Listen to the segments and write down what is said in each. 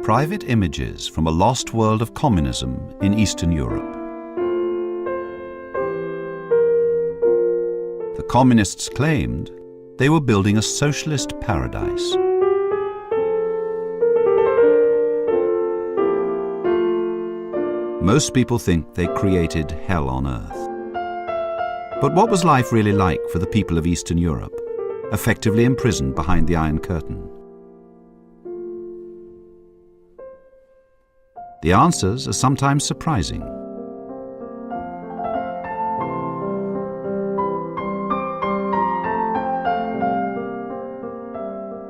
private images from a lost world of communism in Eastern Europe. The communists claimed they were building a socialist paradise. Most people think they created hell on earth. But what was life really like for the people of Eastern Europe, effectively imprisoned behind the Iron Curtain? The answers are sometimes surprising.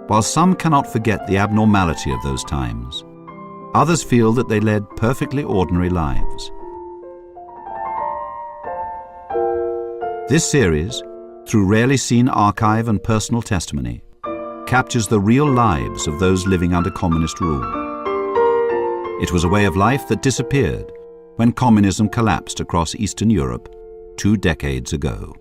While some cannot forget the abnormality of those times, others feel that they led perfectly ordinary lives. This series, through rarely seen archive and personal testimony, captures the real lives of those living under communist rule. It was a way of life that disappeared when communism collapsed across Eastern Europe 2 decades ago.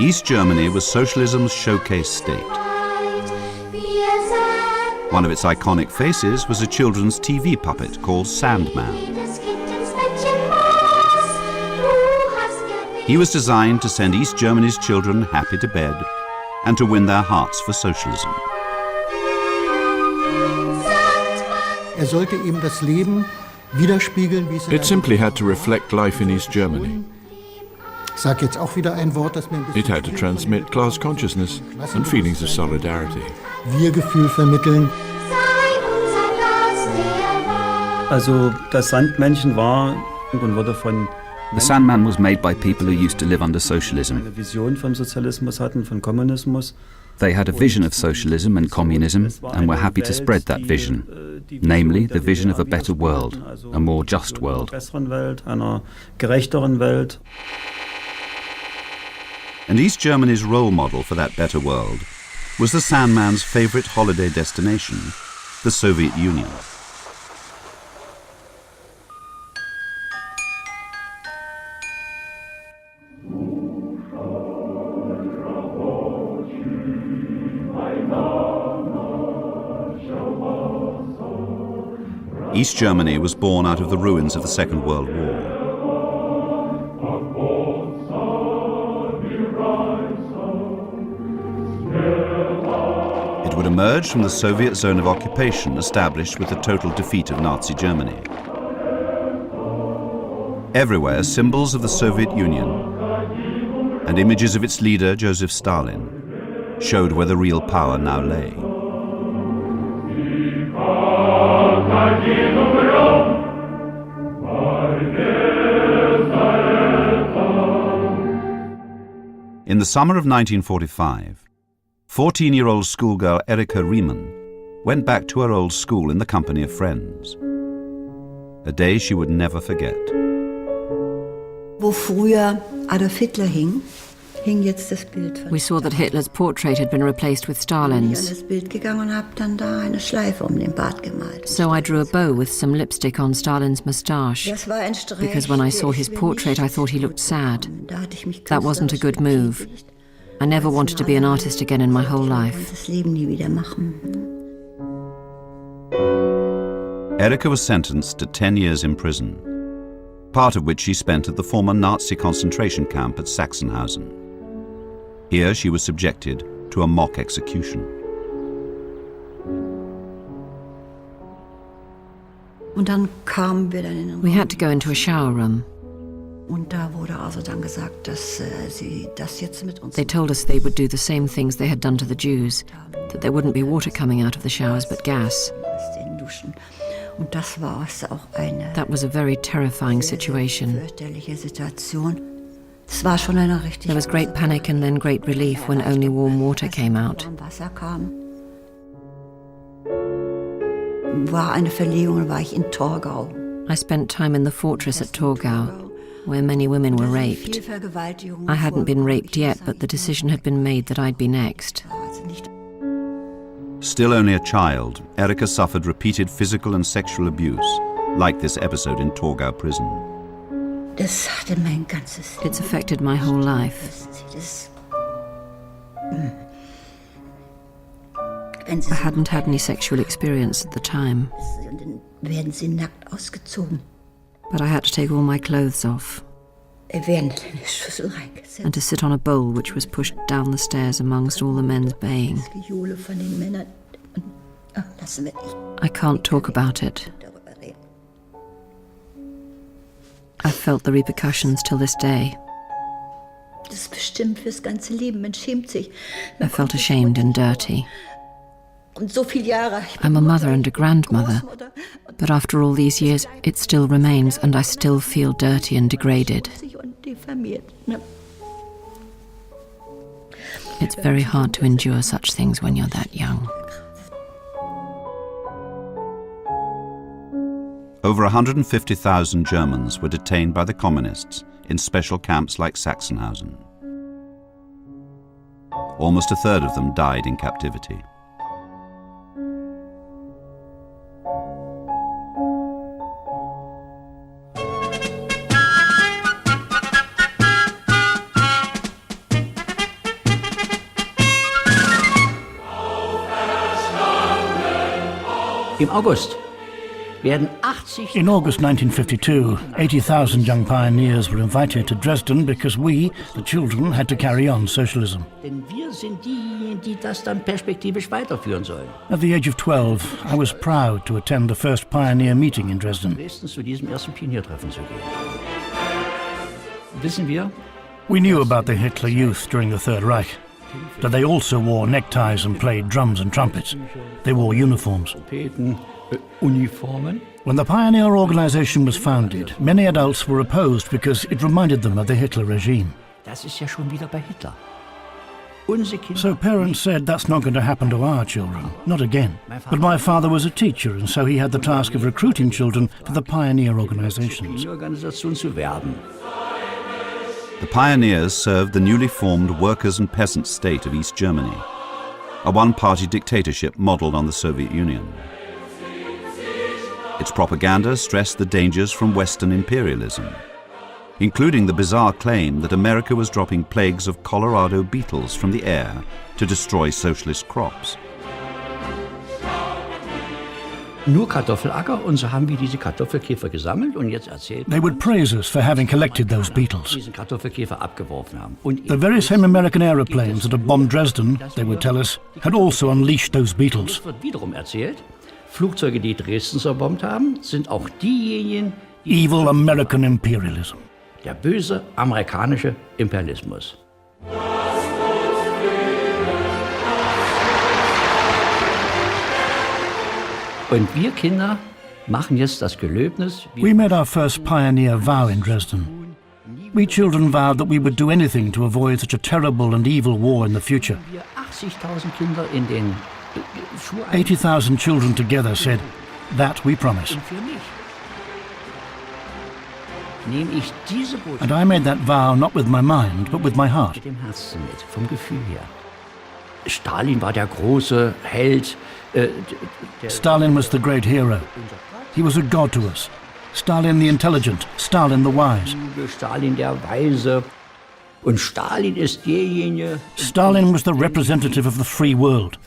East Germany was socialism's showcase state. One of its iconic faces was a children's TV puppet called Sandman. He was designed to send East Germany's children happy to bed and to win their hearts for socialism. It simply had to reflect life in East Germany. It had to transmit class consciousness and feelings of solidarity. Also, das Sandmännchen war und wurde von The Sandman was made by people who used to live under socialism. eine Vision vom Sozialismus hatten, von Kommunismus. They had a vision of socialism and communism and were happy to spread that vision, namely the vision of a better world, a more just world. Einer besseren Welt, einer gerechteren Welt. And East Germany's role model for that better world was the Sandman's favorite holiday destination, the Soviet Union. East Germany was born out of the ruins of the Second World War. It would emerge from the Soviet zone of occupation established with the total defeat of Nazi Germany. Everywhere, symbols of the Soviet Union and images of its leader, Joseph Stalin, showed where the real power now lay. In the summer of 1945, 14-year-old schoolgirl Erika Riemann went back to her old school in the company of friends. A day she would never forget. Wo früher Adolf Hitler hing jetzt das Bild von We saw that Hitler's portrait had been replaced with Ich bin an Stalin's. das Bild gegangen und habe dann da eine Schleife um den Bart gemalt. So I drew a bow with some lipstick on Stalin's moustache. Das war ein Streich, Because when I saw der his ich mir portrait, nicht I thought he looked sad. Da hatte ich mich That wasn't a good move. betätigt. I never wanted to be an artist again in my whole Ich life. wollte das Leben nie wieder machen. Erika was sentenced to 10 years in prison, part of which she spent at the former Nazi concentration camp at Sachsenhausen. Here she was subjected to a mock execution. Und dann kamen wir dann in den We had to go into a shower room. Und da wurde also dann gesagt, dass sie das jetzt mit uns They told us they would do the same things they had done to the Jews, that there wouldn't be water coming out of the showers but gas. aus den Duschen. Und das war auch eine That was a very terrifying situation. fürchterliche Situation. Es war schon eine richtig There was great panic and then great relief when only warm water came out. warm Wasser kam. War eine Verlegung, war ich in Torgau. I spent time in the fortress at Torgau. where many women were raped. I hadn't been raped yet, but the decision had been made that I'd be next. Still only a child, Erika suffered repeated physical and sexual abuse, like this episode in Torgau prison. It's affected my whole life. I hadn't had any sexual experience at the time, but I had to take all my clothes off and to sit on a bowl which was pushed down the stairs amongst all the men's baying. I can't talk about it. I've felt the repercussions till this day. I felt ashamed and dirty. I'm a mother and a grandmother, but after all these years, it still remains, and I still feel dirty and degraded. It's very hard to endure such things when you're that young. Over 150,000 Germans were detained by the communists in special camps like Sachsenhausen. Almost a third of them died in captivity. In August 1952, 80,000 young pioneers were invited to Dresden because we, the children, had to carry on socialism. Denn wir sind diejenigen, die das dann perspektivisch weiterführen sollen. At the age of 12, I was proud to attend the first pioneer meeting in Dresden. Dresden zu diesem ersten Pioniertreffen zu gehen. Wissen wir, We knew about the Hitler Youth during the Third Reich, that they also wore neckties and played drums and trumpets. They wore uniforms. Uniformen. When the pioneer organization was founded, many adults were opposed because it reminded them of the Hitler regime. Das ist ja schon wieder bei Hitler. Unsere Kinder. So parents said that's not going to happen to our children, not again. But my father was a teacher, and so he had the task of recruiting children for the pioneer organizations. Organisation zu werben. The pioneers served the newly formed workers' and peasants' state of East Germany, a one-party dictatorship modelled on the Soviet Union. Its propaganda stressed the dangers from Western imperialism, including the bizarre claim that America was dropping plagues of Colorado beetles from the air to destroy socialist crops. Nur Kartoffelacker, und so haben wir diese Kartoffelkäfer gesammelt und jetzt erzählt, They would praise us for having collected those beetles. diesen Kartoffelkäfer abgeworfen haben. Und The very same American aeroplanes that had bombed Dresden, they would tell us, had also unleashed those beetles. es wird wiederum erzählt, Flugzeuge, die Dresden zerbombt haben, sind auch diejenigen, die Evil American imperialism. der böse amerikanische Imperialismus. Und wir Kinder machen jetzt das Gelöbnis, We made our first pioneer vow in Dresden. We children vowed that we would do anything to avoid such a terrible and evil war in the future. wir 80.000 Kinder in den Schulen 80,000 children together said, that we promise. für mich. Nehme ich diese Botschaft And I made that vow not with my mind, but with my heart. mit dem Herzen mit, vom Gefühl her. Stalin war der große Held, der Stalin was the great hero. He was a god to us. Stalin the intelligent, Stalin the wise. Kluge, Stalin der Weise. Und Stalin ist derjenige, Stalin was the representative of the free world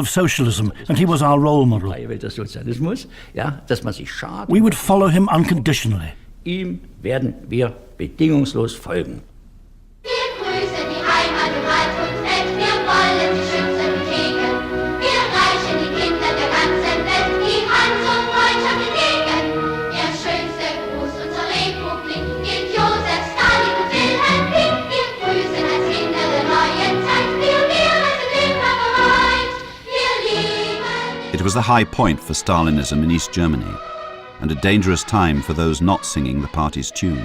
of socialism, and he was our role model. freie Welt des Sozialismus, ja, dass man sich schadet. We would follow him unconditionally. Ihm werden wir bedingungslos folgen. Wir grüßen die Heimat im Wald und Feld, wir wollen sie schützen und hegen. Wir reichen die Kinder der ganzen Welt die Hand zur Freundschaft entgegen. Der schönste Gruß unserer Republik gilt Josef, Stalin und Wilhelm Pieck. Wir grüßen als Kinder der neuen Zeit, Pioniere sind immer bereit. Wir lieben. It was the high point for Stalinism in East Germany, and a dangerous time for those not singing the party's tune.